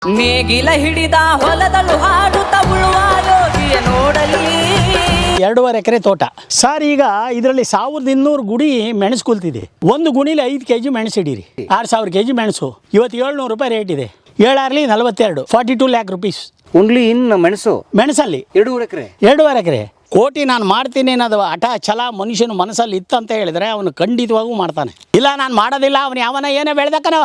ನೇಗಿಲ ಹಿಡಿದ ಹೊಲದಳು ಹಾಡುತ್ತ ಉಳುವ ಯೋಗಿಯ ನೋಡಲಿ. 2.5 ಎಕರೆ ತೋಟ ಸರ್. ಈಗ ಇದರಲ್ಲಿ 1200 ಗುಡಿ ಮೆಣಸು ಕುಲ್ತಿದೆ. ಒಂದು ಗುಣಿಲಿ 5 kg ಮೆಣಸು ಹಿಡೀರಿ, 6000 kg ಮೆಣಸು. ಇವತ್ತು 700 ರೂಪಾಯಿ ರೇಟ್ ಇದೆ. 7 42 42 ಲ್ಯಾಕ್ ರುಪೀಸ್ ಓನ್ಲಿ ಇನ್ ಮೆಣಸಲ್ಲಿ 2.5 ಎಕರೆ. 2.5 ಎಕರೆ ಕೋಟಿ ನಾನು ಮಾಡ್ತೀನಿ ಅನ್ನೋದು ಹಠ ಛಲ ಮನುಷ್ಯನ ಮನಸ್ಸಲ್ಲಿ ಇತ್ತಂತ ಹೇಳಿದ್ರೆ ಅವನು ಖಂಡಿತವಾಗೂ ಮಾಡ್ತಾನೆ. ಇಲ್ಲ ನಾನು ಮಾಡೋದಿಲ್ಲ, ಅವನು ಯಾವನ ಏನೇ ಬೆಳೆದಕ್ಕನ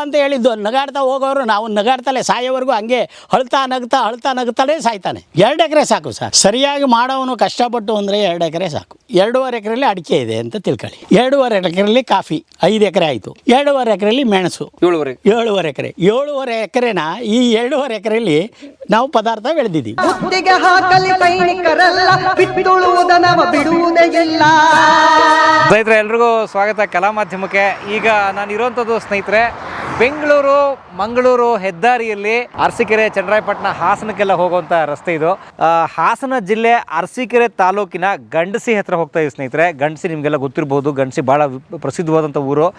ಅಂತ ಹೇಳಿದ್ದು ನಗಾಡ್ತಾ ಹೋಗೋರು. ನಾವು ನಗಾಡ್ತಲೇ ಸಾಯೋವರೆಗೂ ಹಂಗೆ ಅಳ್ತಾ ನಗ್ತಾನೆ ಸಾಯ್ತಾನೆ. 2 ಎಕರೆ ಸಾಕು ಸರ್. ಸರಿಯಾಗಿ ಮಾಡೋವನು ಕಷ್ಟಪಟ್ಟು ಅಂದರೆ 2 ಎಕರೆ ಸಾಕು. 2.5 ಎಕರೆಯಲ್ಲಿ ಅಡಿಕೆ ಇದೆ ಅಂತ ತಿಳ್ಕೊಳ್ಳಿ. 2.5 ಎಕರೆಯಲ್ಲಿ ಕಾಫಿ 5 ಎಕರೆ ಆಯಿತು. 2.5 ಎಕರೆಯಲ್ಲಿ ಮೆಣಸು 7.5 ಎಕರೆ. 7.5 ಎಕರೆನ ಈ 2.5 ಎಕರೆಯಲ್ಲಿ ನಾವು ಪದಾರ್ಥ ಬೆಳೆದಿದ್ದೀವಿ. ಸ್ನೇಹಿತರೆ ಎಲ್ರಿಗೂ ಸ್ವಾಗತ ಕಲಾ ಮಾಧ್ಯಮಕ್ಕೆ. ಈಗ ನಾನು ಇರುವಂಥದ್ದು ಸ್ನೇಹಿತರೆ ಬೆಂಗಳೂರು ಮಂಗಳೂರು ಹೆದ್ದಾರಿಯಲ್ಲಿ ಅರಸೀಕೆರೆ ಚನ್ನರಾಯಪಟ್ಟಣ ಹಾಸನಕ್ಕೆಲ್ಲ ಹೋಗುವಂಥ ರಸ್ತೆ ಇದು. ಹಾಸನ ಜಿಲ್ಲೆ ಅರಸೀಕೆರೆ ತಾಲೂಕಿನ ಗಂಡಸಿ ಹತ್ರ ಹೋಗ್ತಾ ಇದೆ ಸ್ನೇಹಿತರೆ. ಗಂಡಸಿ ನಿಮಗೆಲ್ಲ ಗೊತ್ತಿರ್ಬೋದು, ಗಂಡಸಿ ಭಾಳ ಪ್ರಸಿದ್ಧವಾದಂಥ ಊರು.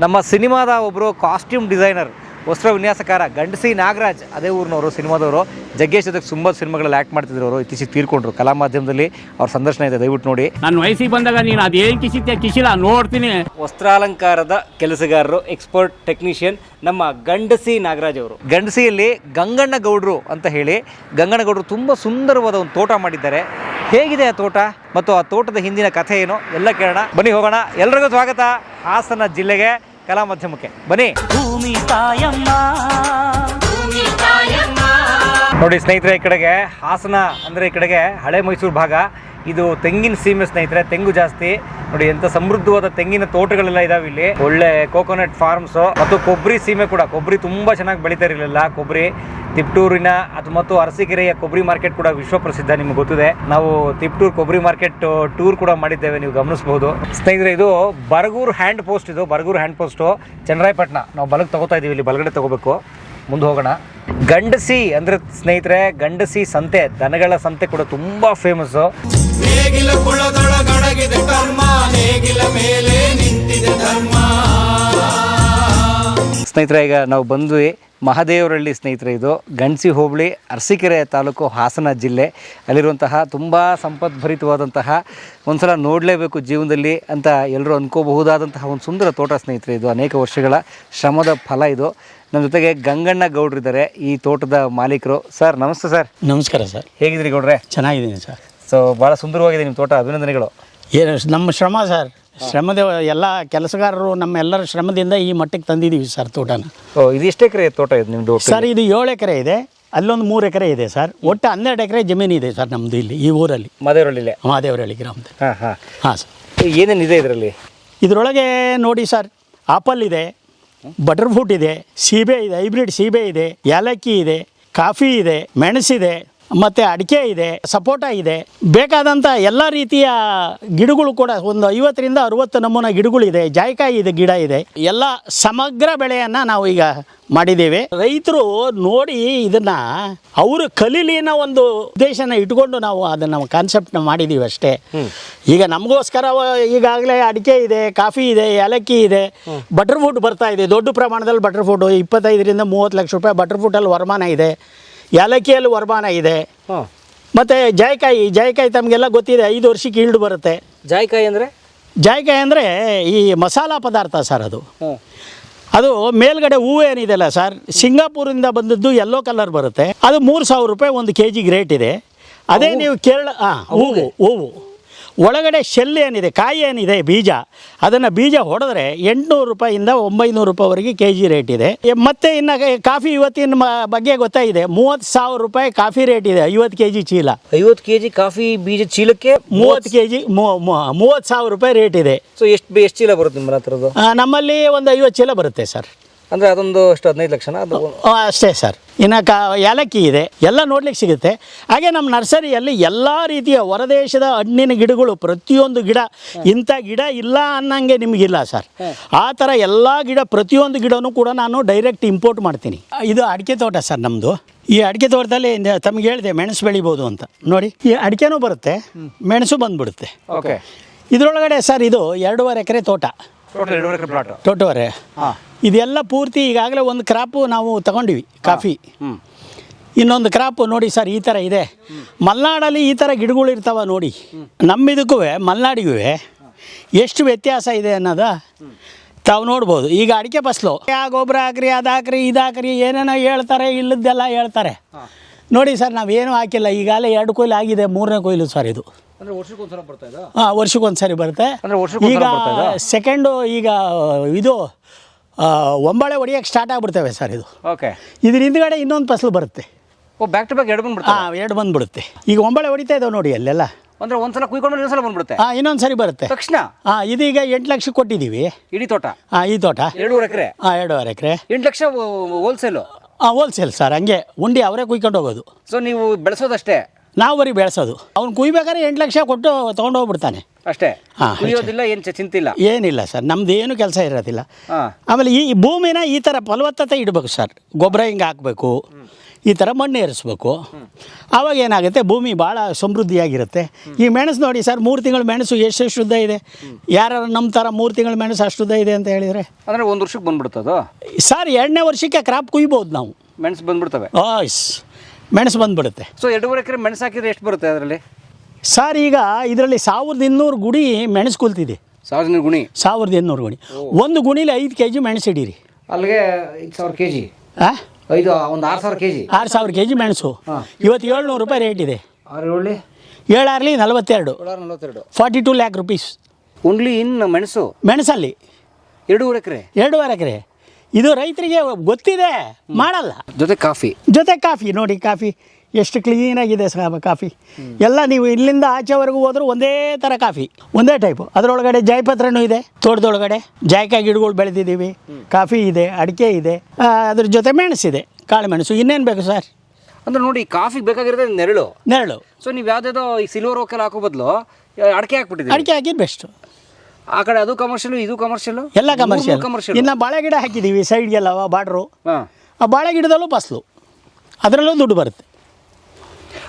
ನಮ್ಮ ಸಿನಿಮಾದ ಒಬ್ಬರು ಕಾಸ್ಟ್ಯೂಮ್ ಡಿಸೈನರ್, ವಸ್ತ್ರ ವಿನ್ಯಾಸಕಾರ ಗಂಡಸಿ ನಾಗರಾಜ್, ಅದೇ ಊರಿನವರು, ಸಿನಿಮಾದವರು. ಜಗ್ಗೇಶ್ ಜೊತೆಗೆ ತುಂಬ ಸಿನಿಮಾಗಳಲ್ಲಿ ಆ್ಯಕ್ಟ್ ಮಾಡ್ತಿದ್ರು ಅವರು. ಇತ್ತೀಚೆಗೆ ತೀರ್ಕೊಂಡ್ರು. ಕಲಾ ಮಾಧ್ಯಮದಲ್ಲಿ ಅವ್ರ ಸಂದರ್ಶನ ಇದೆ, ದಯವಿಟ್ಟು ನೋಡಿ. ನಾನು ವಯಸ್ಸಿಗೆ ಬಂದಾಗ ನೀನು ಅದೇನು ಕಿಸಿಲ್ಲ ನೋಡ್ತೀನಿ. ವಸ್ತ್ರಾಲಂಕಾರದ ಕೆಲಸಗಾರರು, ಎಕ್ಸ್ಪರ್ಟ್ ಟೆಕ್ನಿಷಿಯನ್ ನಮ್ಮ ಗಂಡಸಿ ನಾಗರಾಜ್ ಅವರು. ಗಂಡಸಿಯಲ್ಲಿ ಗಂಗಣ್ಣ ಗೌಡ್ರು ಅಂತ ಹೇಳಿ, ಗಂಗಣ್ಣ ಗೌಡ್ರು ತುಂಬ ಸುಂದರವಾದ ಒಂದು ತೋಟ ಮಾಡಿದ್ದಾರೆ. ಹೇಗಿದೆ ಆ ತೋಟ ಮತ್ತು ಆ ತೋಟದ ಹಿಂದಿನ ಕಥೆ ಏನು ಎಲ್ಲ ಕೇಳೋಣ, ಬನ್ನಿ ಹೋಗೋಣ. ಎಲ್ರಿಗೂ ಸ್ವಾಗತ ಹಾಸನ ಜಿಲ್ಲೆಗೆ ಕಲಾ ಮಾಧ್ಯಮಕ್ಕೆ, ಬನ್ನಿ. ನೋಡಿ ಸ್ನೇಹಿತರೆ, ಈ ಕಡೆಗೆ ಹಾಸನ ಅಂದರೆ ಈ ಕಡೆಗೆ ಹಳೆ ಮೈಸೂರು ಭಾಗ. ಇದು ತೆಂಗಿನ ಸೀಮೆ ಸ್ನೇಹಿತರೆ, ತೆಂಗು ಜಾಸ್ತಿ. ನೋಡಿ ಎಂಥ ಸಮೃದ್ಧವಾದ ತೆಂಗಿನ ತೋಟಗಳೆಲ್ಲ ಇದಾವೆ ಇಲ್ಲಿ. ಒಳ್ಳೆ ಕೋಕೋನಟ್ ಫಾರ್ಮ್ಸ್ ಮತ್ತು ಕೊಬ್ಬರಿ ಸೀಮೆ ಕೂಡ. ಕೊಬ್ಬರಿ ತುಂಬ ಚೆನ್ನಾಗಿ ಬೆಳೀತಾ ಇರಲಿಲ್ಲ ಕೊಬ್ಬರಿ. ತಿಪ್ಟೂರಿನ ಮತ್ತು ಅರಸೀಕೆರೆಯ ಕೊಬ್ಬರಿ ಮಾರ್ಕೆಟ್ ಕೂಡ ವಿಶ್ವ ಪ್ರಸಿದ್ಧ, ನಿಮ್ಗೆ ಗೊತ್ತಿದೆ. ನಾವು ತಿಪ್ಟೂರು ಕೊಬ್ಬರಿ ಮಾರ್ಕೆಟ್ ಟೂರ್ ಕೂಡ ಮಾಡಿದ್ದೇವೆ, ನೀವು ಗಮನಿಸಬಹುದು ಸ್ನೇಹಿತರೆ. ಇದು ಬರಗೂರು ಹ್ಯಾಂಡ್ ಪೋಸ್ಟ್. ಇದು ಬರಗೂರು ಹ್ಯಾಂಡ್ ಪೋಸ್ಟು, ಚನ್ನರಾಯಪಟ್ಟಣ. ನಾವು ಬಲಕ್ಕೆ ತಗೋತಾ ಇದೀವಿ, ಇಲ್ಲಿ ಬಲಗಡೆ ತಗೋಬೇಕು. ಮುಂದೆ ಹೋಗೋಣ. ಗಂಡಸಿ ಅಂದ್ರೆ ಸ್ನೇಹಿತರೆ, ಗಂಡಸಿ ಸಂತೆ, ದನಗಳ ಸಂತೆ ಕೂಡ ತುಂಬಾ ಫೇಮಸ್ಸು. ಸ್ನೇಹಿತರೆ, ಈಗ ನಾವು ಬಂದ್ವಿ ಮಹದೇವರಹಳ್ಳಿ ಸ್ನೇಹಿತರೆ. ಇದು ಗಂಡಸಿ ಹೋಬಳಿ, ಅರಸೀಕೆರೆ ತಾಲೂಕು, ಹಾಸನ ಜಿಲ್ಲೆ. ಅಲ್ಲಿರುವಂತಹ ತುಂಬ ಸಂಪದ್ಭರಿತವಾದಂತಹ, ಒಂದ್ಸಲ ನೋಡಲೇಬೇಕು ಜೀವನದಲ್ಲಿ ಅಂತ ಎಲ್ಲರೂ ಅನ್ಕೋಬಹುದಾದಂತಹ ಒಂದು ಸುಂದರ ತೋಟ ಸ್ನೇಹಿತರೆ. ಇದು ಅನೇಕ ವರ್ಷಗಳ ಶ್ರಮದ ಫಲ ಇದು. ನಮ್ಮ ಜೊತೆಗೆ ಗಂಗಣ್ಣ ಗೌಡ್ರಿದ್ದಾರೆ, ಈ ತೋಟದ ಮಾಲೀಕರು. ಸರ್ ನಮಸ್ತೆ. ಸರ್ ನಮಸ್ಕಾರ ಸರ್. ಹೇಗಿದ್ರಿ ಗೌಡ್ರೆ? ಚೆನ್ನಾಗಿದ್ದೀನಿ ಸರ್. ಸೊ ಭಾಳ ಸುಂದರವಾಗಿದೆ ನಿಮ್ಮ ತೋಟ, ಅಭಿನಂದನೆಗಳು. ಏನು ನಮ್ಮ ಶ್ರಮ ಸರ್, ಶ್ರಮದ ಎಲ್ಲ ಕೆಲಸಗಾರರು ನಮ್ಮೆಲ್ಲರ ಶ್ರಮದಿಂದ ಈ ಮಟ್ಟಿಗೆ ತಂದಿದ್ದೀವಿ ಸರ್ ತೋಟನ. ಇದು ಎಷ್ಟು ಎಕರೆ ತೋಟ ಇದೆ ನಿಮ್ಮದು? ಸರ್ ಇದು 7 ಎಕರೆ ಇದೆ, ಅಲ್ಲೊಂದು 3 ಎಕರೆ ಇದೆ ಸರ್. ಒಟ್ಟು 12 ಎಕರೆ ಜಮೀನು ಇದೆ ಸರ್ ನಮ್ಮದು ಇಲ್ಲಿ ಈ ಊರಲ್ಲಿ, ಮಹದೇವರಹಳ್ಳಿ ಗ್ರಾಮದಲ್ಲಿ. ಹಾಂ ಸರ್. ಏನೇನಿದೆ ಇದರಲ್ಲಿ? ಇದರೊಳಗೆ ನೋಡಿ ಸರ್, ಆಪಲ್ ಇದೆ, ಬಟರ್ ಫ್ರೂಟ್ ಇದೆ, ಸೀಬೆ ಇದೆ, ಹೈಬ್ರಿಡ್ ಸೀಬೆ ಇದೆ, ಏಲಕ್ಕಿ ಇದೆ, ಕಾಫಿ ಇದೆ, ಮೆಣಸಿದೆ, ಮತ್ತು ಅಡಿಕೆ ಇದೆ, ಸಪೋಟ ಇದೆ. ಬೇಕಾದಂಥ ಎಲ್ಲ ರೀತಿಯ ಗಿಡಗಳು ಕೂಡ ಒಂದು 50ರಿಂದ 60 ನಮೂನ ಗಿಡಗಳಿದೆ. ಜಾಯಿಕಾಯಿ ಇದೆ, ಗಿಡ ಇದೆ. ಎಲ್ಲ ಸಮಗ್ರ ಬೆಳೆಯನ್ನು ನಾವು ಈಗ ಮಾಡಿದ್ದೇವೆ. ರೈತರು ನೋಡಿ ಇದನ್ನು ಅವರು ಕಲೀಲಿ ಅನ್ನೋ ಒಂದು ಉದ್ದೇಶನ ಇಟ್ಕೊಂಡು ನಾವು ಅದನ್ನು ಕಾನ್ಸೆಪ್ಟ್ನ ಮಾಡಿದ್ದೀವಿ ಅಷ್ಟೇ. ಈಗ ನಮಗೋಸ್ಕರ ಈಗಾಗಲೇ ಅಡಿಕೆ ಇದೆ, ಕಾಫಿ ಇದೆ, ಏಲಕ್ಕಿ ಇದೆ, ಬಟರ್ ಫ್ರೂಟ್ ಬರ್ತಾ ಇದೆ. ದೊಡ್ಡ ಪ್ರಮಾಣದಲ್ಲಿ ಬಟರ್ ಫ್ರೂಟು 25ರಿಂದ 30 ಲಕ್ಷ ರೂಪಾಯಿ ಬಟರ್ ಫ್ರೂಟಲ್ಲಿ ವರಮಾನ ಇದೆ. ಏಲಕ್ಕಿಯಲ್ಲಿ ವರಮಾನ ಇದೆ. ಮತ್ತು ಜಾಯಿಕಾಯಿ ತಮಗೆಲ್ಲ ಗೊತ್ತಿದೆ, 5 ವರ್ಷಕ್ಕೆ ಈಲ್ಡ್ ಬರುತ್ತೆ. ಜಾಯಿಕಾಯಿ ಅಂದರೆ ಈ ಮಸಾಲ ಪದಾರ್ಥ ಸರ್. ಅದು ಮೇಲ್ಗಡೆ ಹೂವು ಏನಿದೆಯಲ್ಲ ಸರ್, ಸಿಂಗಾಪುರಿಂದ ಬಂದದ್ದು ಯೆಲ್ಲೋ ಕಲರ್ ಬರುತ್ತೆ. ಅದು 3000 ರೂಪಾಯಿ 1 kg ರೇಟ್ ಇದೆ. ಅದೇ ನೀವು ಕೇರಳ ಹೂವು ಒಳಗಡೆ ಶೆಲ್ ಏನಿದೆ, ಕಾಯಿ ಏನಿದೆ, ಬೀಜ, ಅದನ್ನು ಬೀಜ ಹೊಡೆದ್ರೆ 800 ರೂಪಾಯಿಂದ 900 ರೂಪಾಯಿವರೆಗೆ kg ರೇಟ್ ಇದೆ. ಮತ್ತು ಇನ್ನು ಕಾಫಿ ಇವತ್ತಿನ ಬಗ್ಗೆ ಗೊತ್ತಾಗಿದೆ, 30,000 ರೂಪಾಯಿ ಕಾಫಿ ರೇಟ್ ಇದೆ. 50 kg ಚೀಲ, 50 kg ಕಾಫಿ ಬೀಜ ಚೀಲಕ್ಕೆ 30 kg 30,000 ರೂಪಾಯಿ ರೇಟ್ ಇದೆ. ಸೊ ಎಷ್ಟು ಚೀಲ ಬರುತ್ತೆ ನಿಮ್ಮ ಹತ್ರದ್ದು? ನಮ್ಮಲ್ಲಿ ಒಂದು 50 ಚೀಲ ಬರುತ್ತೆ ಸರ್. ಅಂದರೆ ಅದೊಂದು ಅಷ್ಟು 15 ಲಕ್ಷನ ಅದು? ಅಷ್ಟೇ ಸರ್. ಇನ್ನು ಏಲಕ್ಕಿ ಇದೆ, ಎಲ್ಲ ನೋಡ್ಲಿಕ್ಕೆ ಸಿಗುತ್ತೆ. ಹಾಗೆ ನಮ್ಮ ನರ್ಸರಿಯಲ್ಲಿ ಎಲ್ಲ ರೀತಿಯ ಹೊರದೇಶದ ಹಣ್ಣಿನ ಗಿಡಗಳು, ಪ್ರತಿಯೊಂದು ಗಿಡ, ಇಂಥ ಗಿಡ ಇಲ್ಲ ಅನ್ನಂಗೆ ನಿಮಗಿಲ್ಲ ಸರ್. ಆ ಥರ ಎಲ್ಲ ಗಿಡ, ಪ್ರತಿಯೊಂದು ಗಿಡನೂ ಕೂಡ ನಾನು ಡೈರೆಕ್ಟ್ ಇಂಪೋರ್ಟ್ ಮಾಡ್ತೀನಿ. ಇದು ಅಡಿಕೆ ತೋಟ ಸರ್ ನಮ್ಮದು. ಈ ಅಡಿಕೆ ತೋಟದಲ್ಲಿ ತಮಗೆ ಹೇಳಿದೆ ಮೆಣಸು ಬೆಳಿಬೋದು ಅಂತ. ನೋಡಿ, ಈ ಅಡಿಕೆನೂ ಬರುತ್ತೆ, ಮೆಣಸು ಬಂದುಬಿಡುತ್ತೆ. ಓಕೆ. ಇದರೊಳಗಡೆ ಸರ್ ಇದು 2.5 ಎಕರೆ ತೋಟ. ಟೋಟಲ್ 2.5 ಎಕರೆ ಪ್ಲಾಟ್. ಟೋಟೋರೆ ಇದೆಲ್ಲ ಪೂರ್ತಿ ಈಗಾಗಲೇ ಒಂದು ಕ್ರಾಪು ನಾವು ತಗೊಂಡಿವಿ ಕಾಫಿ. ಇನ್ನೊಂದು ಕ್ರಾಪು ನೋಡಿ ಸರ್ ಈ ಥರ ಇದೆ. ಮಲೆನಾಡಲ್ಲಿ ಈ ಥರ ಗಿಡಗಳು ಇರ್ತಾವ ನೋಡಿ. ನಮ್ಮಿದಕ್ಕೂ ಮಲೆನಾಡಿಗೂ ಎಷ್ಟು ವ್ಯತ್ಯಾಸ ಇದೆ ಅನ್ನೋದ ತಾವು ನೋಡ್ಬೋದು. ಈಗ ಅಡಿಕೆ ಫಸಲು ಗೊಬ್ಬರ ಹಾಕ್ರಿ ಅದು ಹಾಕ್ರಿ ಇದು ಹಾಕ್ರಿ ಏನೇನೋ ಹೇಳ್ತಾರೆ, ಇಲ್ಲದ್ದೆಲ್ಲ ಹೇಳ್ತಾರೆ. ನೋಡಿ ಸರ್ ನಾವೇನು ಹಾಕಿಲ್ಲ. ಈಗಾಗಲೇ 2 ಕೊಯ್ಲು ಆಗಿದೆ, 3ನೇ ಕೊಯ್ಲು ಸರ್ ಇದು. ವರ್ಷಕ್ಕೊಂದ್ಸಲ ಬರ್ತಾ ಇದೆ. ವರ್ಷಕ್ಕೊಂದ್ಸರಿ ಬರುತ್ತೆ. ಈಗ ಸೆಕೆಂಡು ಈಗ ಇದು ಒಂಬಳೆ ಹೊಡಿಯೋಕ್ಕೆ ಸ್ಟಾರ್ಟ್ ಆಗಿಬಿಡ್ತೇವೆ ಸರ್ ಇದು. ಓಕೆ. ಇದ್ರ ಹಿಂದ್ಗಡೆ ಇನ್ನೊಂದು ಫಸಲು ಬರುತ್ತೆ. ಬ್ಯಾಕ್ ಟು ಬ್ಯಾಕ್ 2 ಬಂದ್ಬಿಡುತ್ತೆ. 2 ಬಂದ್ಬಿಡುತ್ತೆ. ಈಗ ಒಂಬಳೆ ಹೊಡಿತಾ ಇದ್ದಾವೆ ನೋಡಿ ಅಲ್ಲೆಲ್ಲ. ಅಂದ್ರೆ ಒಂದ್ಸಲ ಕುಯ್ಕೊಂಡು ಇನ್ನೊಂದ್ಸಲ ಬಂದ್ಬಿಡುತ್ತೆ. ಇನ್ನೊಂದು ಸರಿ ಬರುತ್ತೆ ತಕ್ಷಣ. ಇದೀಗ 8 ಲಕ್ಷ ಕೊಟ್ಟಿದ್ದೀವಿ ಇಡೀ ತೋಟ. ಈ ತೋಟ 2.5 ಎಕರೆ. 2.5 ಎಕರೆ 8 ಲಕ್ಷ ಹೋಲ್ಸೇಲು. ಹೋಲ್ಸೇಲ್ ಸರ್, ಹಂಗೆ ಉಂಡಿ ಅವರೇ ಕುಯ್ಕೊಂಡು ಹೋಗೋದು. ಸೊ ನೀವು ಬೆಳೆಸೋದಷ್ಟೇ, ನಾವು ಬರೀ ಬೆಳೆಸೋದು. ಅವ್ನು ಕುಯ್ಬೇಕಾದ್ರೆ 8 ಲಕ್ಷ ಕೊಟ್ಟು ತೊಗೊಂಡೋಗ್ಬಿಡ್ತಾನೆ ಅಷ್ಟೇ. ಹಾಂ, ಕುಯ್ಯೋದಿಲ್ಲ, ಏನು ಚಿಂತಿಲ್ಲ, ಏನಿಲ್ಲ ಸರ್. ನಮ್ದು ಏನು ಕೆಲಸ ಇರೋದಿಲ್ಲ. ಆಮೇಲೆ ಈ ಭೂಮಿನ ಈ ಥರ ಫಲವತ್ತತೆ ಇಡಬೇಕು ಸರ್. ಗೊಬ್ಬರ ಹಿಂಗೆ ಹಾಕಬೇಕು, ಈ ಥರ ಮಣ್ಣು ಏರಿಸ್ಬೇಕು. ಆವಾಗ ಏನಾಗುತ್ತೆ, ಭೂಮಿ ಭಾಳ ಸಮೃದ್ಧಿಯಾಗಿರುತ್ತೆ. ಈ ಮೆಣಸು ನೋಡಿ ಸರ್, 3 ತಿಂಗಳ ಮೆಣಸು ಎಷ್ಟು ಶುದ್ಧ ಇದೆ. ಯಾರು ನಮ್ಮ ಥರ 3 ತಿಂಗಳ ಮೆಣಸು ಅಷ್ಟು ಶುದ್ಧ ಇದೆ ಅಂತ ಹೇಳಿದರೆ ಅಂದರೆ 1 ವರ್ಷಕ್ಕೆ ಬಂದ್ಬಿಡ್ತದೋ ಸರ್. 2ನೇ ವರ್ಷಕ್ಕೆ ಕ್ರಾಪ್ ಕುಯ್ಬೋದು ನಾವು. ಮೆಣಸು ಬಂದ್ಬಿಡ್ತವೆ. ಮೆಣಸು ಬಂದ್ಬಿಡುತ್ತೆ. ಸೊ 2.5 ಎಕರೆ ಮೆಣಸು ಹಾಕಿದ್ರೆ ಎಷ್ಟು ಬರುತ್ತೆ ಅದರಲ್ಲಿ ಸರ್? ಈಗ ಇದರಲ್ಲಿ 1200 ಗುಣಿ ಮೆಣಸು ಕುಲ್ತಿದೆ. 1200 ಗುಣಿ. 1200 ಗುಣಿ. ಒಂದು ಗುಣಿಲಿ 5 kg ಮೆಣಸು ಇಡೀರಿ. ಅಲ್ಲಿಗೆ 5000 kg. ಒಂದು 6000 kg. 6000 kg ಮೆಣಸು ಇವತ್ತು 700 ರೂಪಾಯಿ ರೇಟ್ ಇದೆ. 6 7 42 42 ಲ್ಯಾಕ್ ರುಪೀಸ್ ಓನ್ಲಿ ಇನ್ ಮೆಣಸು. ಮೆಣಸಲ್ಲಿ 2.5 ಎಕರೆ. 2.5 ಎಕರೆ. ಇದು ರೈತರಿಗೆ ಗೊತ್ತಿದೆ, ಮಾಡಲ್ಲ. ಜೊತೆ ಕಾಫಿ ನೋಡಿ, ಕಾಫಿ ಎಷ್ಟು ಕ್ಲೀನಾಗಿದೆ ಸರ್ ಕಾಫಿ ಎಲ್ಲ. ನೀವು ಇಲ್ಲಿಂದ ಆಚೆವರೆಗೂ ಹೋದ್ರೂ ಒಂದೇ ಥರ ಕಾಫಿ, ಒಂದೇ ಟೈಪು. ಅದರೊಳಗಡೆ ಜಾಯಿಪತ್ರನೂ ಇದೆ. ತೋಟದೊಳಗಡೆ ಜಾಯಿಕಾಯಿ ಗಿಡಗಳು ಬೆಳೆದಿದ್ದೀವಿ. ಕಾಫಿ ಇದೆ, ಅಡಿಕೆ ಇದೆ, ಅದ್ರ ಜೊತೆ ಮೆಣಸಿದೆ, ಕಾಳು ಮೆಣಸು. ಇನ್ನೇನು ಬೇಕು ಸರ್? ಅಂದ್ರೆ ನೋಡಿ, ಕಾಫಿಗೆ ಬೇಕಾಗಿರೋದು ನೆರಳು. ಸೊ ನೀವು ಯಾವುದೇದೋ ಈ ಸಿಲ್ವರ್ ಓಕೆಲ್ಲ ಹಾಕೋ ಬದಲು ಅಡಿಕೆ ಹಾಕ್ಬಿಟ್ಟಿದ್ದೀವಿ. ಅಡಿಕೆ ಹಾಕಿದ್ದು ಬೆಸ್ಟು. ಆ ಕಡೆ ಅದು ಕಮರ್ಷಿಯಲ್, ಇದು ಕಮರ್ಷಿಯಲ್, ಎಲ್ಲ ಕಮರ್ಷಿಯಲ್. ಇನ್ನು ಬಾಳೆ ಗಿಡ ಹಾಕಿದ್ದೀವಿ ಸೈಡ್ಗೆಲ್ಲ, ಬಾರ್ಡ್ರು. ಆ ಬಾಳೆ ಗಿಡದಲ್ಲೂ ಫಸಲು, ಅದರಲ್ಲೂ ದುಡ್ಡು ಬರುತ್ತೆ.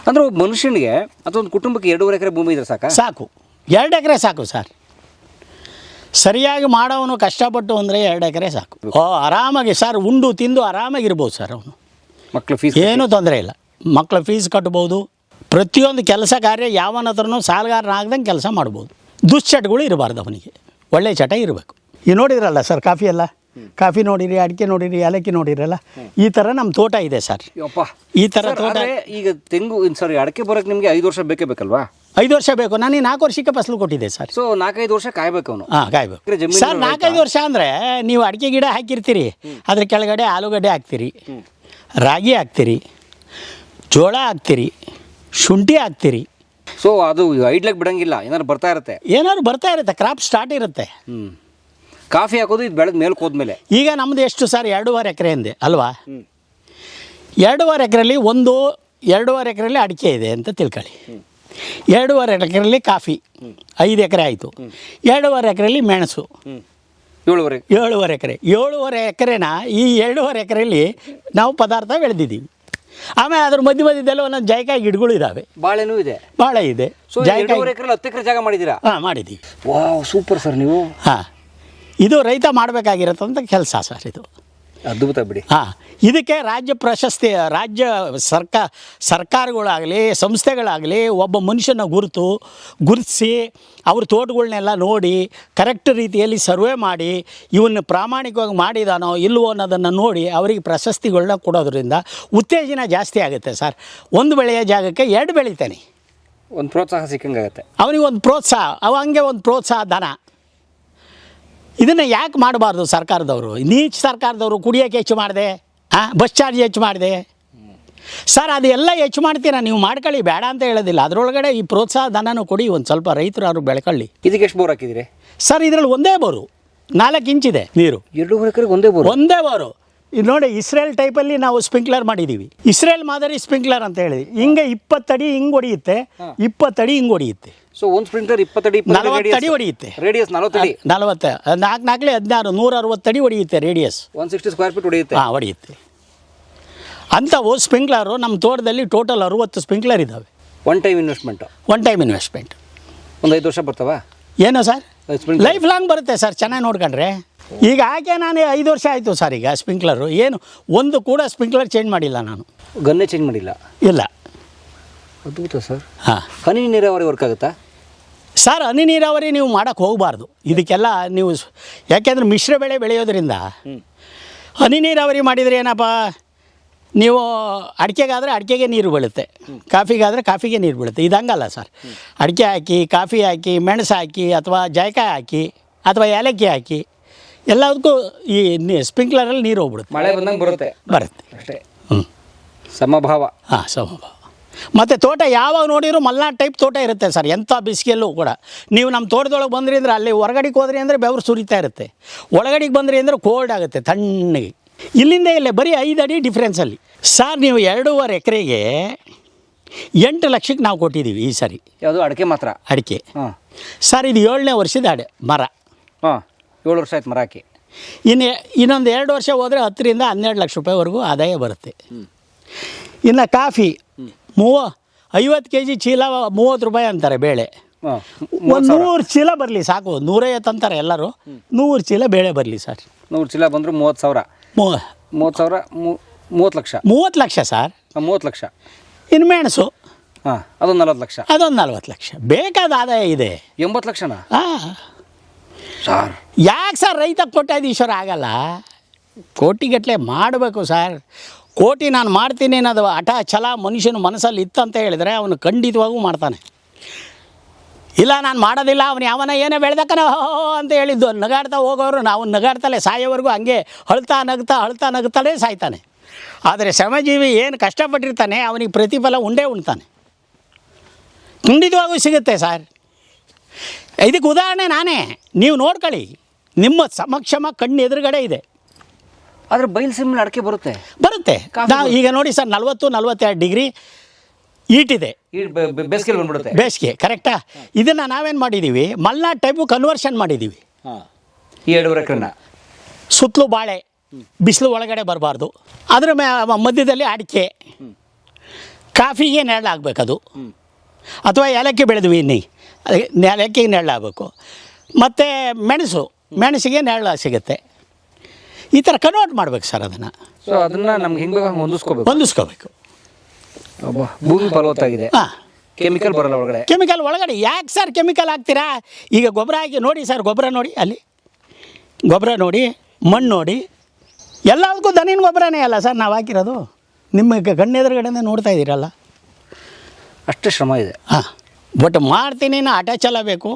ಅಂದ್ರೆ ಒಬ್ಬ ಮನುಷ್ಯನಿಗೆ ಅಥವಾ ಒಂದು ಕುಟುಂಬಕ್ಕೆ 2.5 ಎಕರೆ ಭೂಮಿ ಇದ್ರೆ ಸಾಕು. 2 ಎಕರೆ ಸಾಕು ಸರ್. ಸರಿಯಾಗಿ ಮಾಡೋವನು ಕಷ್ಟಪಟ್ಟು ಅಂದರೆ 2 ಎಕರೆ ಸಾಕು. ಆರಾಮಾಗಿ ಸರ್, ಉಂಡು ತಿಂದು ಆರಾಮಾಗಿರ್ಬೋದು ಸರ್. ಅವನು ಮಕ್ಕಳ ಫೀಸ್ ಏನೂ ತೊಂದರೆ ಇಲ್ಲ. ಮಕ್ಕಳ ಫೀಸ್ ಕಟ್ಬೋದು. ಪ್ರತಿಯೊಂದು ಕೆಲಸ ಕಾರ್ಯ ಯಾವನ ಹತ್ರನೂ ಸಾಲಗಾರನಾಗ್ದಂಗೆ ಕೆಲಸ ಮಾಡ್ಬೋದು. ದುಶ್ಚಟಗಳು ಇರಬಾರ್ದು ಅವನಿಗೆ, ಒಳ್ಳೆ ಚಟ ಇರಬೇಕು. ಈ ನೋಡಿದ್ರಲ್ಲ ಸರ್ ಕಾಫಿ ಎಲ್ಲ, ಕಾಫಿ ನೋಡಿರಿ, ಅಡಿಕೆ ನೋಡಿರಿ, ಏಲಕ್ಕಿ ನೋಡಿರಲ್ಲ. ಈ ಥರ ನಮ್ಮ ತೋಟ ಇದೆ ಸರ್. ಈ ಥರ ತೋಟ. ಈಗ ತೆಂಗು ಅಡಿಕೆ ಬರೋಕ್ಕೆ ನಿಮಗೆ 5 ವರ್ಷ ಬೇಕಲ್ವಾ? 5 ವರ್ಷ ಬೇಕು. ನಾನು 4 ವರ್ಷಕ್ಕೆ ಫಸಲು ಕೊಟ್ಟಿದ್ದೆ ಸರ್. ಸೊ 4-5 ವರ್ಷ ಕಾಯ್ಬೇಕು ಅವನು. ಕಾಯ್ಬೇಕು ಸರ್. 4-5 ವರ್ಷ ಅಂದರೆ ನೀವು ಅಡಿಕೆ ಗಿಡ ಹಾಕಿರ್ತೀರಿ, ಅದ್ರ ಕೆಳಗಡೆ ಆಲೂಗಡ್ಡೆ ಹಾಕ್ತೀರಿ, ರಾಗಿ ಹಾಕ್ತೀರಿ, ಜೋಳ ಹಾಕ್ತೀರಿ, ಶುಂಠಿ ಹಾಕ್ತೀರಿ. ಸೊ ಅದು ಐಡ್ಲಕ್ಕೆ ಬಿಡಂಗಿಲ್ಲ, ಏನಾದ್ರು ಬರ್ತಾ ಇರುತ್ತೆ. ಕ್ರಾಪ್ ಸ್ಟಾರ್ಟ್ ಇರುತ್ತೆ. ಕಾಫಿ ಹಾಕೋದು ಇದು ಬೆಳೆದ ಮೇಲೆ ಹೋದ್ಮೇಲೆ. ಈಗ ನಮ್ಮದು ಎಷ್ಟು ಸರ್? 2.5 ಎಕರೆ ಅಂದೆ ಅಲ್ವಾ? 2.5 ಎಕರೆಯಲ್ಲಿ 2.5 ಎಕರೆಯಲ್ಲಿ ಅಡಿಕೆ ಇದೆ ಅಂತ ತಿಳ್ಕೊಳ್ಳಿ. 2.5 ಎಕರೆಯಲ್ಲಿ ಕಾಫಿ 5 ಎಕರೆ ಆಯಿತು. 2.5 ಎಕರೆಯಲ್ಲಿ ಮೆಣಸು 7.5 ಎಕರೆ. 7.5 ಎಕರೆನ ಈ 2.5 ಎಕರೆಯಲ್ಲಿ ನಾವು ಪದಾರ್ಥ ಬೆಳೆದಿದ್ದೀವಿ. ಆಮೇಲೆ ಅದ್ರ ಮಧ್ಯದಲ್ಲೂ ಒಂದೊಂದು ಜಾಯಿಕಾಯಿ ಗಿಡಗಳು ಇದ್ದಾವೆ. ಬಾಳೆನೂ ಇದೆ. ಬಾಳೆ ಇದೆ. 2.5 ಎಕರೆ 10 ಎಕರೆ ಜಾಗ ಮಾಡಿದ್ದೀರಾ? ಮಾಡಿದ್ದೀವಿ. ವಾವ್, ಸೂಪರ್ ಸರ್ ನೀವು. ಇದು ರೈತ ಮಾಡಬೇಕಾಗಿರತ್ತಂತ ಕೆಲಸ ಸರ್. ಇದು ಅದ್ಭುತ ಬಿಡಿ. ಇದಕ್ಕೆ ರಾಜ್ಯ ಪ್ರಶಸ್ತಿ, ರಾಜ್ಯ ಸರ್ಕಾರಗಳಾಗಲಿ ಸಂಸ್ಥೆಗಳಾಗಲಿ ಒಬ್ಬ ಮನುಷ್ಯನ ಗುರುತಿಸಿ ಅವ್ರ ತೋಟಗಳನ್ನೆಲ್ಲ ನೋಡಿ ಕರೆಕ್ಟ್ ರೀತಿಯಲ್ಲಿ ಸರ್ವೆ ಮಾಡಿ ಇವನ್ನ ಪ್ರಾಮಾಣಿಕವಾಗಿ ಮಾಡಿದಾನೋ ಇಲ್ವೋ ಅನ್ನೋದನ್ನು ನೋಡಿ ಅವರಿಗೆ ಪ್ರಶಸ್ತಿಗಳನ್ನ ಕೊಡೋದ್ರಿಂದ ಉತ್ತೇಜನ ಜಾಸ್ತಿ ಆಗುತ್ತೆ ಸರ್. ಒಂದು ಬೆಳೆಯ ಜಾಗಕ್ಕೆ 2 ಬೆಳಿತಾನೆ. ಒಂದು ಪ್ರೋತ್ಸಾಹ ಸಿಕ್ಕಂಗಾಗುತ್ತೆ ಅವನಿಗೆ. ಒಂದು ಪ್ರೋತ್ಸಾಹ, ಹಂಗೆ ಒಂದು ಪ್ರೋತ್ಸಾಹ ಧನ. ಇದನ್ನು ಯಾಕೆ ಮಾಡಬಾರ್ದು ಸರ್ಕಾರದವರು? ನೀಚ್ ಸರ್ಕಾರದವರು ಕುಡಿಯೋಕ್ಕೆ ಹೆಚ್ಚು ಮಾಡಿದೆ, ಬಸ್ ಚಾರ್ಜ್ ಹೆಚ್ಚು ಮಾಡಿದೆ ಸರ್. ಅದೆಲ್ಲ ಹೆಚ್ಚು ಮಾಡ್ತೀರಾ ನೀವು, ಮಾಡ್ಕೊಳ್ಳಿ, ಬೇಡ ಅಂತ ಹೇಳೋದಿಲ್ಲ. ಅದರೊಳಗಡೆ ಈ ಪ್ರೋತ್ಸಾಹ ಧನನೂ ಕೊಡಿ, ಒಂದು ಸ್ವಲ್ಪ ರೈತರು ಅವರು ಬೆಳ್ಕೊಳ್ಳಿ. ಇದಕ್ಕೆ ಎಷ್ಟು ಬೋರ್ ಹಾಕಿದ್ದೀರಿ ಸರ್? ಇದರಲ್ಲಿ ಒಂದೇ ಬೋರು, 4 ಇಂಚಿದೆ ನೀರು. 2.5 ಎಕರೆಗೆ ಒಂದೇ ಬೋರು. ಇದು ನೋಡಿ, ಇಸ್ರೇಲ್ ಟೈಪಲ್ಲಿ ನಾವು ಸ್ಪ್ರಿಂಕ್ಲರ್ ಮಾಡಿದ್ದೀವಿ. ಇಸ್ರೇಲ್ ಮಾದರಿ ಸ್ಪ್ರಿಂಕ್ಲರ್ ಅಂತ ಹೇಳಿದ್ವಿ. ಹಿಂಗೆ 20 ಅಡಿ ಹಿಂಗೆ ಹೊಡೆಯುತ್ತೆ, 20 ಅಡಿ ಹಿಂಗೆ ಹೊಡೆಯುತ್ತೆ. ಸೊ ಒಂದು ಸ್ಪ್ರಿಂಕ್ಲರ್ 20 ಅಡಿ 40 ಅಡಿ ಹೊಡೆಯುತ್ತೆ. ರೇಡಿಯಸ್ 40 ಅಡಿ, 40 4 16 160 ಅಡಿ ಹೊಡೆಯುತ್ತೆ ರೇಡಿಯಸ್. 160 ಸ್ಕ್ವೇರ್ ಫೀಟ್ ಹೊಡೆಯುತ್ತೆ. ಹೊಡೆಯುತ್ತೆ. ಅಂಥವು ಸ್ಪ್ರಿಂಕ್ಲರು ನಮ್ಮ ತೋಟದಲ್ಲಿ ಟೋಟಲ್ 60 ಸ್ಪ್ರಿಂಕ್ಲರ್ ಇದ್ದಾವೆ. One time investment. ಒಂದು 5 ವರ್ಷ ಬರ್ತಾವ? ಏನೋ ಸರ್, ಲೈಫ್ ಲಾಂಗ್ ಬರುತ್ತೆ ಸರ್, ಚೆನ್ನಾಗಿ ನೋಡ್ಕೊಂಡ್ರೆ. ಈಗ ಹಾಗೆ ನಾನು 5 ವರ್ಷ ಆಯಿತು ಸರ್ ಈಗ ಸ್ಪ್ರಿಂಕ್ಲರು, ಏನು ಒಂದು ಕೂಡ ಸ್ಪ್ರಿಂಕ್ಲರ್ ಚೇಂಜ್ ಮಾಡಿಲ್ಲ ನಾನು. ಗನ್ನೇ ಚೇಂಜ್ ಮಾಡಿಲ್ಲ? ಇಲ್ಲ. ಅದ್ಭುತ ಸರ್. ಹಾಂ, ಹನಿ ನೀರಾವರಿ ವರ್ಕ್ ಆಗುತ್ತಾ ಸರ್? ಹನಿ ನೀರಾವರಿ ನೀವು ಮಾಡೋಕ್ಕೆ ಹೋಗಬಾರ್ದು ಇದಕ್ಕೆಲ್ಲ. ನೀವು ಯಾಕೆಂದ್ರೆ ಮಿಶ್ರ ಬೆಳೆ ಬೆಳೆಯೋದ್ರಿಂದ ಹನಿ ನೀರಾವರಿ ಮಾಡಿದರೆ ಏನಪ್ಪ, ನೀವು ಅಡಿಕೆಗಾದರೆ ಅಡಿಕೆಗೆ ನೀರು ಬೀಳುತ್ತೆ, ಕಾಫಿಗಾದರೆ ಕಾಫಿಗೆ ನೀರು ಬೀಳುತ್ತೆ. ಇದು ಹಂಗಲ್ಲ ಸರ್. ಅಡಿಕೆ ಹಾಕಿ, ಕಾಫಿ ಹಾಕಿ, ಮೆಣಸು ಹಾಕಿ, ಅಥವಾ ಜಾಯ್ಕಾಯಿ ಹಾಕಿ, ಅಥವಾ ಏಲಕ್ಕಿ ಹಾಕಿ, ಎಲ್ಲದಕ್ಕೂ ಈ ಸ್ಪ್ರಿಂಕ್ಲರಲ್ಲಿ ನೀರು ಹೋಗ್ಬಿಡುತ್ತೆ, ಮಳೆ ಬಂದಂಗೆ ಬರುತ್ತೆ ಅಷ್ಟೇ. ಸಮಭಾವ. ಹಾಂ, ಸಮಭಾವ. ಮತ್ತು ತೋಟ ಯಾವಾಗ ನೋಡಿದ್ರು ಮಲ್ನಾಡು ಟೈಪ್ ತೋಟ ಇರುತ್ತೆ ಸರ್, ಎಂಥ ಬಿಸಿಗೆಲ್ಲೂ ಕೂಡ. ನೀವು ನಮ್ಮ ತೋಟದೊಳಗೆ ಬಂದ್ರಿ ಅಂದರೆ ಅಲ್ಲಿ ಹೊರಗಡೆಗೆ ಹೋದ್ರಿ ಅಂದರೆ ಬೆವರು ಸುರಿತಾ ಇರುತ್ತೆ, ಒಳಗಡೆಗೆ ಬಂದ್ರಿ ಅಂದರೆ ಕೋಲ್ಡ್ ಆಗುತ್ತೆ ತಣ್ಣಗೆ. ಇಲ್ಲಿಂದ ಇಲ್ಲೇ ಬರೀ 5 ಅಡಿ ಡಿಫ್ರೆನ್ಸಲ್ಲಿ ಸರ್. ನೀವು 2.5 ಎಕರೆಗೆ 8 ಲಕ್ಷಕ್ಕೆ ನಾವು ಕೊಟ್ಟಿದ್ದೀವಿ ಈ ಸರಿ. ಯಾವುದು ಅಡಿಕೆ ಮಾತ್ರ? ಅಡಿಕೆ ಸರ್, ಇದು 7ನೇ ವರ್ಷದ ಮರ. ಹಾಂ, 7 ವರ್ಷ ಆಯ್ತು ಮರ ಹಾಕಿ. ಇನ್ನೊಂದು 2 ವರ್ಷ ಹೋದರೆ 10 ರಿಂದ 12 ಲಕ್ಷ ರೂಪಾಯಿವರೆಗೂ ಆದಾಯ ಬರುತ್ತೆ. ಇನ್ನು ಕಾಫಿ 50 kg ಚೀಲ 30 ರೂಪಾಯಿ ಅಂತಾರೆ ಬೇಳೆ. ಒಂದು 100 ಚೀಲ ಬರಲಿ ಸಾಕು, 150 ಅಂತಾರೆ ಎಲ್ಲರೂ. 100 ಚೀಲ ಬೇಳೆ ಬರಲಿ ಸರ್. 100 ಚೀಲ ಬಂದರೂ 30,000. 30,000 30 ಲಕ್ಷ. 30 ಲಕ್ಷ ಸರ್. 30 ಲಕ್ಷ. ಇನ್ನು ಮೆಣಸು ಅದೊಂದು 40 ಲಕ್ಷ. ಅದೊಂದು 40 ಲಕ್ಷ. ಬೇಕಾದ ಆದಾಯ ಇದೆ. 80 ಲಕ್ಷನಾ? ಹಾಂ ಸರ್. ಯಾಕೆ ಸರ್ ರೈತ ಕೋಟ್ಯಾಧೀಶ್ವರ ಆಗಲ್ಲ? ಕೋಟಿಗಟ್ಟಲೆ ಮಾಡಬೇಕು ಸರ್. ಕೋಟಿ ನಾನು ಮಾಡ್ತೀನಿ ಅನ್ನೋದು ಹಠ ಛಲ ಮನುಷ್ಯನ ಮನಸ್ಸಲ್ಲಿ ಇತ್ತಂತ ಹೇಳಿದರೆ ಅವನು ಖಂಡಿತವಾಗೂ ಮಾಡ್ತಾನೆ. ಇಲ್ಲ ನಾನು ಮಾಡೋದಿಲ್ಲ, ಅವನು ಯಾವನ ಏನೇ ಬೆಳೆದಕ್ಕನ ಅಂತ ಹೇಳಿದ್ದು ನಗಾಡ್ತಾ ಹೋಗೋರು, ನಾವು ನಗಾಡ್ತಲೇ ಸಾಯೋವರೆಗೂ ಹಂಗೆ ಅಳ್ತಾ ನಗ್ತಾನೆ ಸಾಯ್ತಾನೆ. ಆದರೆ ಶ್ರಮಜೀವಿ ಏನು ಕಷ್ಟಪಟ್ಟಿರ್ತಾನೆ ಅವನಿಗೆ ಪ್ರತಿಫಲ ಉಣ್ತಾನೆ, ಖಂಡಿತವಾಗೂ ಸಿಗುತ್ತೆ ಸರ್. ಇದಕ್ಕೆ ಉದಾಹರಣೆ ನಾನೇ, ನೀವು ನೋಡ್ಕೊಳ್ಳಿ, ನಿಮ್ಮ ಸಮಕ್ಷಮ ಕಣ್ಣು ಎದುರುಗಡೆ ಇದೆ. ಆದರೆ ಬಯಲು ಸೀಮೆಯಲ್ಲಿ ಅಡಿಕೆ ಬರುತ್ತೆ. ನಾವು ಈಗ ನೋಡಿ ಸರ್, 40-42 ಡಿಗ್ರಿ ಈಟಿದೆ, ಬೇಸಿಗೆ ಬಂದ್ಬಿಡುತ್ತೆ. ಬೇಸಿಗೆ ಕರೆಕ್ಟಾ? ಇದನ್ನು ನಾವೇನು ಮಾಡಿದ್ದೀವಿ, ಮಲ್ನಾಡು ಟೈಪು ಕನ್ವರ್ಷನ್ ಮಾಡಿದ್ದೀವಿ. ಈ 2 ಎಕರೆನ ಸುತ್ತಲೂ ಬಾಳೆ, ಬಿಸಿಲು ಒಳಗಡೆ ಬರಬಾರ್ದು. ಅದರ ಮಧ್ಯದಲ್ಲಿ ಅಡಿಕೆ, ಕಾಫಿಗೆ ನೆರಳಾಗಬೇಕದು, ಅಥವಾ ಏಲಕ್ಕಿ ಬೆಳೆದ್ವಿ ಏಲಕ್ಕಿಗೆ ನೆರಳಾಗಬೇಕು. ಮತ್ತು ಮೆಣಸಿಗೆ ನೆರಳು ಸಿಗುತ್ತೆ. ಈ ಥರ ಕನ್ವರ್ಟ್ ಮಾಡ್ಬೇಕು ಸರ್ ಅದನ್ನು. ಸೊ ಅದನ್ನು ನಮ್ಗೆ ಹಿಂಗೆ ಹೊಂದಿಸ್ಕೋಬೇಕು. ಭೂಮಿ ಫಲವತ್ತಾಗಿದೆ. ಹಾಂ, ಕೆಮಿಕಲ್ ಬರಲ್ಲ ಒಳಗಡೆ. ಕೆಮಿಕಲ್ ಒಳಗಡೆ ಯಾಕೆ ಸರ್ ಕೆಮಿಕಲ್ ಹಾಕ್ತೀರಾ? ಈಗ ಗೊಬ್ಬರ ಹಾಕಿ ನೋಡಿ ಸರ್, ಗೊಬ್ಬರ ನೋಡಿ, ಅಲ್ಲಿ ಗೊಬ್ಬರ ನೋಡಿ, ಮಣ್ಣು ನೋಡಿ, ಎಲ್ಲದಕ್ಕೂ ದನಿನ ಗೊಬ್ಬರನೇ ಅಲ್ಲ ಸರ್ ನಾವು ಹಾಕಿರೋದು. ನಿಮ್ಮ ಕಣ್ಣೆದುರುಗಡೆನೇ ನೋಡ್ತಾ ಇದ್ದೀರಲ್ಲ, ಅಷ್ಟೇ ಶ್ರಮ ಇದೆ. ಹಾಂ, ಬಟ್ ಮಾಡ್ತೀನಿ ಹಠ ಬೇಕು.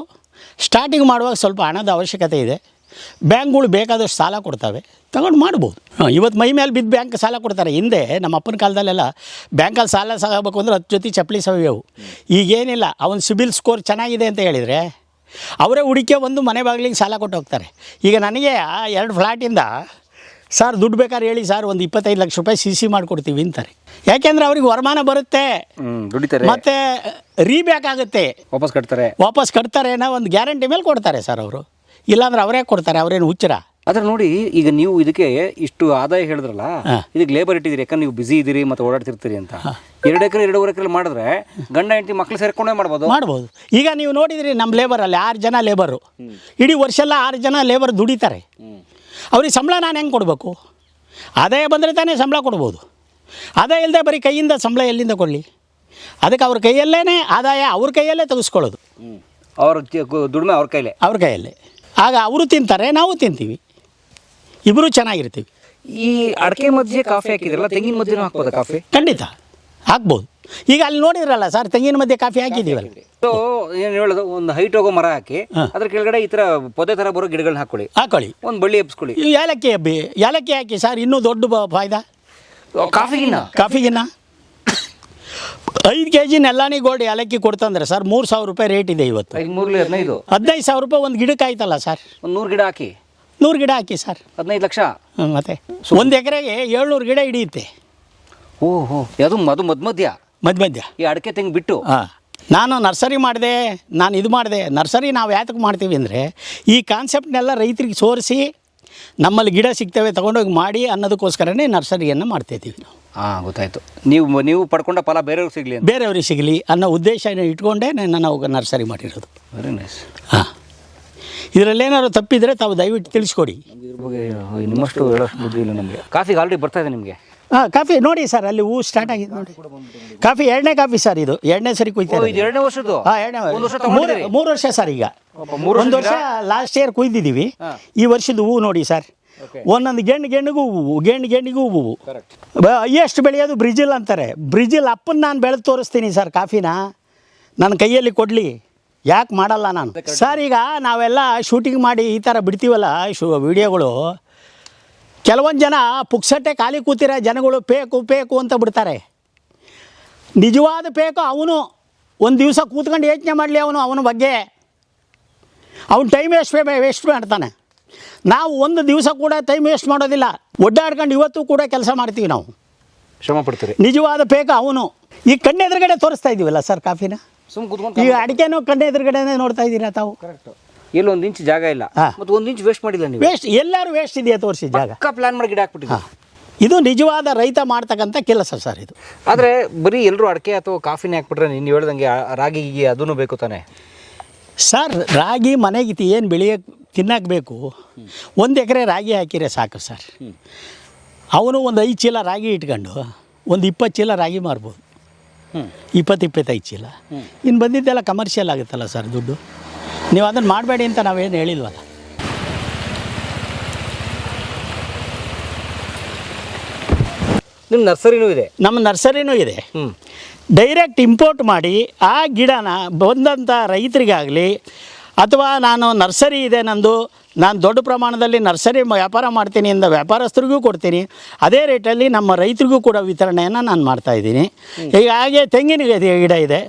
ಸ್ಟಾರ್ಟಿಂಗ್ ಮಾಡುವಾಗ ಸ್ವಲ್ಪ ಹಣದ ಅವಶ್ಯಕತೆ ಇದೆ. ಬ್ಯಾಂಕ್ಗಳು ಬೇಕಾದಷ್ಟು ಸಾಲ ಕೊಡ್ತವೆ, ತಗೊಂಡು ಮಾಡ್ಬೋದು. ಇವತ್ತು ಮೈ ಮೇಲೆ ಬಿದ್ದು ಬ್ಯಾಂಕ್ ಸಾಲ ಕೊಡ್ತಾರೆ. ಹಿಂದೆ ನಮ್ಮ ಅಪ್ಪನ ಕಾಲದಲ್ಲೆಲ್ಲ ಬ್ಯಾಂಕಲ್ಲಿ ಸಾಲ ಸಾಗಬೇಕು ಅಂದರೆ 10 ಜೊತೆ ಚಪ್ಪಲಿ ಸವಿಯವು. ಈಗೇನಿಲ್ಲ, ಅವನ ಸಿಬಿಲ್ ಸ್ಕೋರ್ ಚೆನ್ನಾಗಿದೆ ಅಂತ ಹೇಳಿದರೆ ಅವರೇ ಹುಡುಕೆ ಒಂದು ಮನೆ ಬಾಗಿಲಿಗೆ ಸಾಲ ಕೊಟ್ಟು ಹೋಗ್ತಾರೆ. ಈಗ ನನಗೆ 2 ಫ್ಲ್ಯಾಟಿಂದ ಸರ್ ದುಡ್ಡು ಬೇಕಾದ್ರೆ ಹೇಳಿ ಸರ್, ಒಂದು 25 ಲಕ್ಷ ರೂಪಾಯಿ CC ಮಾಡಿಕೊಡ್ತೀವಿ ಅಂತಾರೆ. ಯಾಕೆಂದರೆ ಅವ್ರಿಗೆ ವರಮಾನ ಬರುತ್ತೆ, ದುಡಿತಾರೆ, ಮತ್ತು ರೀಬ್ಯಾಕ್ ಆಗುತ್ತೆ, ವಾಪಸ್ ಕಟ್ತಾರೆ ಅನ್ನೋ ಒಂದು ಗ್ಯಾರಂಟಿ ಮೇಲೆ ಕೊಡ್ತಾರೆ ಸರ್ ಅವರು. ಇಲ್ಲಾಂದ್ರೆ ಅವರೇ ಕೊಡ್ತಾರೆ, ಅವರೇನು ಹುಚ್ಚರ. ಅದ್ರ ನೋಡಿ, ಈಗ ನೀವು ಇದಕ್ಕೆ ಇಷ್ಟು ಆದಾಯ ಹೇಳಿದ್ರಲ್ಲ, ಇದಕ್ಕೆ ಲೇಬರ್ ಇಟ್ಟಿದ್ದೀರಿ, ಯಾಕಂದ್ರೆ ನೀವು ಬಿಸಿ ಇದ್ದೀರಿ ಮತ್ತು ಓಡಾಡ್ತಿರ್ತೀರಿ ಅಂತ. 2 ಎಕರೆ 2.5 ಎಕರೆ ಮಾಡಿದ್ರೆ ಗಂಡ ಹೆಂಡತಿ ಮಕ್ಳು ಸೇರ್ಕೊಂಡೇ ಮಾಡ್ಬೋದು. ಈಗ ನೀವು ನೋಡಿದ್ರಿ ನಮ್ಮ ಲೇಬರಲ್ಲಿ 6 ಜನ ಲೇಬರು, ಇಡೀ ವರ್ಷ ಎಲ್ಲ 6 ಜನ ಲೇಬರ್ ದುಡಿತಾರೆ. ಅವ್ರಿಗೆ ಸಂಬಳ ನಾನು ಹೆಂಗೆ ಕೊಡಬೇಕು? ಆದಾಯ ಬಂದರೆ ತಾನೇ ಸಂಬಳ ಕೊಡ್ಬೋದು. ಆದಾಯ ಇಲ್ಲದೆ ಬರೀ ಕೈಯಿಂದ ಸಂಬಳ ಎಲ್ಲಿಂದ ಕೊಡಲಿ? ಅದಕ್ಕೆ ಅವ್ರ ಕೈಯಲ್ಲೇ ಆದಾಯ ಅವ್ರ ಕೈಯಲ್ಲೇ ತೆಗೆಸ್ಕೊಳ್ಳೋದು. ಅವ್ರ ದುಡಿಮೆ ಅವ್ರ ಕೈಯಲ್ಲೇ. ಆಗ ಅವರು ತಿಂತಾರೆ, ನಾವು ತಿಂತೀವಿ, ಇಬ್ಬರು ಚೆನ್ನಾಗಿರ್ತೀವಿ. ಈ ಅಡಿಕೆ ಮಧ್ಯೆ ಕಾಫಿ ಹಾಕಿದ್ರಲ್ಲ, ತೆಂಗಿನ ಮಧ್ಯೆ ಹಾಕ್ಬೋದಾ ಕಾಫಿ? ಖಂಡಿತ ಹಾಕ್ಬೋದು. ಈಗ ಅಲ್ಲಿ ನೋಡಿದ್ರಲ್ಲ ಸರ್, ತೆಂಗಿನ ಮಧ್ಯೆ ಕಾಫಿ ಹಾಕಿದ್ದೀವಲ್ಲ. ಸೊ ಏನು ಹೇಳೋದು, ಒಂದು ಹೈಟ್ ಹೋಗೋ ಮರ ಹಾಕಿ ಅದ್ರ ಕೆಳಗಡೆ ಈ ಥರ ಪೊದೆ ಥರ ಬರೋ ಗಿಡಗಳನ್ನ ಹಾಕೊಳ್ಳಿ, ಒಂದು ಬಳ್ಳಿ ಎಬ್ಸ್ಕೊಳ್ಳಿ. ಏಲಕ್ಕಿ ಹಾಕಿ ಸರ್, ಇನ್ನೂ ದೊಡ್ಡ ಫಾಯ್ದಾ. ಕಾಫಿಗಿನ್ನ 5 kg ನೆಲ್ಲಾನಿ ಗೋಲ್ಡ್ ಏಲಕ್ಕಿ ಕೊಡ್ತಂದ್ರೆ ಸರ್ 3,000 ರೂಪಾಯಿ ರೇಟ್ ಇದೆ ಇವತ್ತು. 15,000 ರೂಪಾಯಿ ಒಂದು ಗಿಡಕ್ಕೆ ಆಯ್ತಲ್ಲ ಸರ್. ಒಂದು 100 ಗಿಡ ಹಾಕಿ, 100 ಗಿಡ ಹಾಕಿ ಸರ್, 15 ಲಕ್ಷ. ಮತ್ತೆ 1 ಎಕರೆಗೆ 700 ಗಿಡ ಹಿಡಿಯುತ್ತೆ. ಓಹೋ, ಅದು ಮಧ್ಯ ಈ ಅಡಿಕೆ ತೆಂಗು ಬಿಟ್ಟು. ಹಾಂ, ನಾನು ನರ್ಸರಿ ಮಾಡಿದೆ, ನರ್ಸರಿ ನಾವು ಯಾತಕ್ಕೆ ಮಾಡ್ತೀವಿ ಅಂದರೆ, ಈ ಕಾನ್ಸೆಪ್ಟ್ನೆಲ್ಲ ರೈತರಿಗೆ ಸೋರಿಸಿ ನಮ್ಮಲ್ಲಿ ಗಿಡ ಸಿಗ್ತವೆ ತೊಗೊಂಡೋಗಿ ಮಾಡಿ ಅನ್ನೋದಕ್ಕೋಸ್ಕರನೇ ನರ್ಸರಿಯನ್ನು ಮಾಡ್ತಾಯಿದ್ದೀವಿ ನಾವು. ಗೊತ್ತಾಯ್ತು. ನೀವು ಪಡ್ಕೊಂಡ ಫಲ ಬೇರೆಯವ್ರಿಗೆ ಸಿಗಲಿ ಅನ್ನೋ ಉದ್ದೇಶ ಇಟ್ಕೊಂಡೇ ನಾವು ನರ್ಸರಿ ಮಾಡಿರೋದು. Very nice. ಹಾಂ, ಇದರಲ್ಲೇನಾದ್ರು ತಪ್ಪಿದರೆ ತಾವು ದಯವಿಟ್ಟು ತಿಳಿಸ್ಕೊಡಿ. ಇದ್ರ ಬಗ್ಗೆ ನಿಮ್ಮಷ್ಟು ಹೇಳೋಷ್ಟು ಬುದ್ಧಿ ಇಲ್ಲ ನಮಗೆ. ಕಾಫಿಗೆ ಆಲ್ರೆಡಿ ಬರ್ತಾ ಇದೆ ನಿಮಗೆ. ಹಾಂ, ಕಾಫಿ ನೋಡಿ ಸರ್, ಅಲ್ಲಿ ಹೂ ಸ್ಟಾರ್ಟ್ ಆಗಿದೆ ನೋಡಿ. ಕಾಫಿ ಎರಡನೇ ಕಾಫಿ ಸರ್, ಇದು ಎರಡನೇ ಸರಿ ಕುಯ್ತಾರೆ. ಇದು 2ನೇ ವರ್ಷದ್ದು? ಹಾಂ, ಮೂರು ವರ್ಷ ಸರ್. ಈಗ ಒಂದು ವರ್ಷ ಲಾಸ್ಟ್ ಇಯರ್ ಕುಯ್ದಿದ್ದೀವಿ. ಈ ವರ್ಷದ ಹೂವು ನೋಡಿ ಸರ್, ಒಂದೊಂದು ಗೆಣ್ಣಿಗೂ ಹೂವು, ಗೆಣ್ಣಿಗೂ ಹೂವು. ಹೈಯೆಸ್ಟ್ ಬೆಳೆಯೋದು ಬ್ರಿಜಿಲ್ ಅಂತಾರೆ. ಬ್ರಿಜಿಲ್ ಅಪ್ಪನ ನಾನು ಬೆಳೆದು ತೋರಿಸ್ತೀನಿ ಸರ್. ಕಾಫಿನ ನನ್ನ ಕೈಯಲ್ಲಿ ಕೊಡಲಿ, ಯಾಕೆ ಮಾಡಲ್ಲ ನಾನು ಸರ್? ಈಗ ನಾವೆಲ್ಲ ಶೂಟಿಂಗ್ ಮಾಡಿ ಈ ಥರ ಬಿಡ್ತೀವಲ್ಲ ವಿಡಿಯೋಗಳು, ಕೆಲವೊಂದು ಜನ ಪುಕ್ಸಟ್ಟೆ ಖಾಲಿ ಕೂತಿರೋ ಜನಗಳು ಪೇಕು ಅಂತ ಬಿಡ್ತಾರೆ. ನಿಜವಾದ ಪೇಕು ಅವನು ಒಂದು ದಿವಸ ಕೂತ್ಕೊಂಡು ಯೋಚನೆ ಮಾಡಲಿ ಅವನ ಬಗ್ಗೆ. ಅವನು ಟೈಮ್ ವೇಸ್ಟ್ ಮಾಡ್ತಾನೆ. ನಾವು ಒಂದು ದಿವಸ ಕೂಡ ಟೈಮ್ ವೇಸ್ಟ್ ಮಾಡೋದಿಲ್ಲ. ಒಡ್ಡಾಡ್ಕೊಂಡು ಇವತ್ತು ಕೂಡ ಕೆಲಸ ಮಾಡ್ತೀವಿ, ನಾವು ಶ್ರಮ ಪಡ್ತೀರಿ. ನಿಜವಾದ ಪೇಕು ಅವನು. ಈಗ ಕಣ್ಣೆದುರುಗಡೆ ತೋರಿಸ್ತಾ ಇದ್ದೀವಲ್ಲ ಸರ್ ಕಾಫಿನ. ಈಗ ಅಡಿಕೆನೂ ಕಣ್ಣೆದುರುಗಡೆನೇ ನೋಡ್ತಾ ಇದ್ದೀರಾ ತಾವು. ಇಲ್ಲಿ 1 ಇಂಚ್ ಜಾಗ ಇಲ್ಲ, ಮತ್ತು 1 ಇಂಚ್ ವೇಸ್ಟ್ ಮಾಡಿಲ್ಲ ನೀವು. ವೇಸ್ಟ್ ಎಲ್ಲರೂ ವೇಸ್ಟ್ ಇದೆಯಾ ತೋರಿಸಿ ಜಾಗ. ಪ್ಲಾನ್ ಮಾಡಿ ಗಿಡ ಹಾಕ್ಬಿಟ್ಟಿದ್ದೀವಿ. ಇದು ನಿಜವಾದ ರೈತ ಮಾಡ್ತಕ್ಕಂಥ ಕೆಲಸ ಸರ್ ಇದು. ಆದರೆ ಬರೀ ಎಲ್ಲರೂ ಅಡಿಕೆ ಅಥವಾ ಕಾಫಿನೇ ಹಾಕ್ಬಿಟ್ರೆ ನೀವು ಹೇಳ್ದಂಗೆ ರಾಗಿ ಅದೂ ಬೇಕು ತಾನೆ ಸರ್? ರಾಗಿ ಮನೆಗೆ ಏನು ಬೆಳೆಯೋಕ್ಕೆ ತಿನ್ನಕ್ಕೆ ಬೇಕು. 1 ಎಕರೆ ರಾಗಿ ಹಾಕಿದ್ರೆ ಸಾಕು ಸರ್. ಅವನು ಒಂದು 5 ಚೀಲ ರಾಗಿ ಇಟ್ಕೊಂಡು ಒಂದು 20 ಚೀಲ ರಾಗಿ ಮಾರ್ಬೋದು. 20-25 ಚೀಲ. ಇನ್ನು ಬಂದಿದ್ದೆಲ್ಲ ಕಮರ್ಷಿಯಲ್ ಆಗುತ್ತಲ್ಲ ಸರ್ ದುಡ್ಡು. ನೀವು ಅದನ್ನು ಮಾಡಬೇಡಿ ಅಂತ ನಾವೇನು ಹೇಳಿಲ್ವಲ್ಲ. ನಿಮ್ಮ ನರ್ಸರಿನೂ ಇದೆ? ನಮ್ಮ ನರ್ಸರಿನೂ ಇದೆ. ಡೈರೆಕ್ಟ್ ಇಂಪೋರ್ಟ್ ಮಾಡಿ ಆ ಗಿಡನ ಬಂದಂಥ ರೈತರಿಗಾಗಲಿ, ಅಥವಾ ನಾನು ನರ್ಸರಿ ಇದೆ ನಂದು, ನಾನು ದೊಡ್ಡ ಪ್ರಮಾಣದಲ್ಲಿ ನರ್ಸರಿ ವ್ಯಾಪಾರ ಮಾಡ್ತೀನಿ ಅಂತ ವ್ಯಾಪಾರಸ್ಥರಿಗೂ ಕೊಡ್ತೀನಿ. ಅದೇ ರೇಟಲ್ಲಿ ನಮ್ಮ ರೈತರಿಗೂ ಕೂಡ ವಿತರಣೆಯನ್ನು ನಾನು ಮಾಡ್ತಾಯಿದ್ದೀನಿ. ಈಗ ಹಾಗೆ ತೆಂಗಿನ ಗಿಡ ಇದೆ,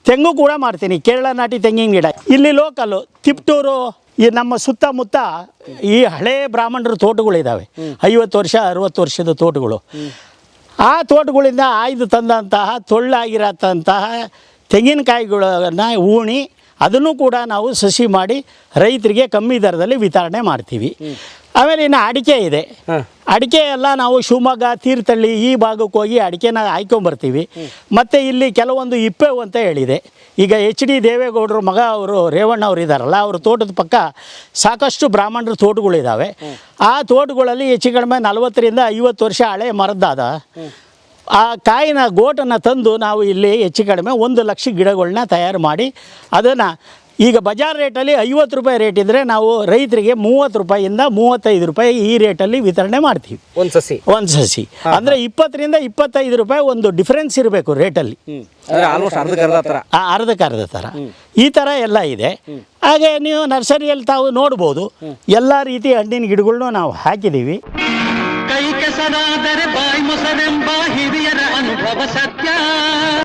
ತೆಂಗು ಕೂಡ ಮಾಡ್ತೀನಿ. ಕೇರಳ ನಾಟಿ ತೆಂಗಿನ ಗಿಡ ಇಲ್ಲಿ ಲೋಕಲ್ಲು ತಿಪ್ಟೂರು, ಈ ನಮ್ಮ ಸುತ್ತಮುತ್ತ ಈ ಹಳೇ ಬ್ರಾಹ್ಮಣರ ತೋಟಗಳಿದ್ದಾವೆ. 50 ವರ್ಷ 60 ವರ್ಷದ ತೋಟಗಳು. ಆ ತೋಟಗಳಿಂದ ಆಯ್ದು ತಂದಂತಹ ತೊಳ್ಳಾಗಿರತಂತಹ ತೆಂಗಿನಕಾಯಿಗಳನ್ನು ಊಣಿ ಅದನ್ನು ಕೂಡ ನಾವು ಸಸಿ ಮಾಡಿ ರೈತರಿಗೆ ಕಮ್ಮಿ ದರದಲ್ಲಿ ವಿತರಣೆ ಮಾಡ್ತೀವಿ. ಆಮೇಲೆ ಇನ್ನು ಅಡಿಕೆ ಇದೆ. ಅಡಿಕೆ ಎಲ್ಲ ನಾವು ಶಿವಮೊಗ್ಗ, ತೀರ್ಥಹಳ್ಳಿ ಈ ಭಾಗಕ್ಕೆ ಹೋಗಿ ಅಡಿಕೆನ ಹಾಯ್ಕೊಂಬರ್ತೀವಿ. ಮತ್ತು ಇಲ್ಲಿ ಕೆಲವೊಂದು ಇಪ್ಪೆವು ಅಂತ ಹೇಳಿದೆ. ಈಗ HD ದೇವೇಗೌಡರು ಮಗ ಅವರು ರೇವಣ್ಣ ಅವರು ಇದ್ದಾರಲ್ಲ, ಅವ್ರ ತೋಟದ ಪಕ್ಕ ಸಾಕಷ್ಟು ಬ್ರಾಹ್ಮಣರ ತೋಟಗಳಿದ್ದಾವೆ. ಆ ತೋಟಗಳಲ್ಲಿ ಹೆಚ್ಚು ಕಡಿಮೆ 40ರಿಂದ 50 ವರ್ಷ ಹಳೆ ಮರದಾದ ಆ ಕಾಯಿನ ಗೋಟನ್ನು ತಂದು ನಾವು ಇಲ್ಲಿ ಹೆಚ್ಚು ಕಡಿಮೆ 1 ಲಕ್ಷ ಗಿಡಗಳನ್ನ ತಯಾರು ಮಾಡಿ ಅದನ್ನು ಈಗ ಬಜಾರ್ ರೇಟಲ್ಲಿ 50 ರೂಪಾಯಿ ರೇಟ್ ಇದ್ದರೆ ನಾವು ರೈತರಿಗೆ 30 ರೂಪಾಯಿಯಿಂದ 35 ರೂಪಾಯಿ ಈ ರೇಟಲ್ಲಿ ವಿತರಣೆ ಮಾಡ್ತೀವಿ. ಒಂದು ಸಸಿ ಅಂದರೆ 20ರಿಂದ 25 ರೂಪಾಯಿ ಒಂದು ಡಿಫ್ರೆನ್ಸ್ ಇರಬೇಕು ರೇಟಲ್ಲಿ. ಅರ್ಧಕ್ಕರ್ಧ ಥರ ಈ ಥರ ಎಲ್ಲ ಇದೆ. ಹಾಗೆ ನೀವು ನರ್ಸರಿಯಲ್ಲಿ ತಾವು ನೋಡ್ಬೋದು ಎಲ್ಲ ರೀತಿಯ ಹಣ್ಣಿನ ಗಿಡಗಳನ್ನೂ ನಾವು ಹಾಕಿದ್ದೀವಿ. ಕೈ ಕೆಸರಾದರೆ ಬಾಯಿ ಮೊಸರೆಂಬ ಹಿರಿಯರ ಅನುಭವ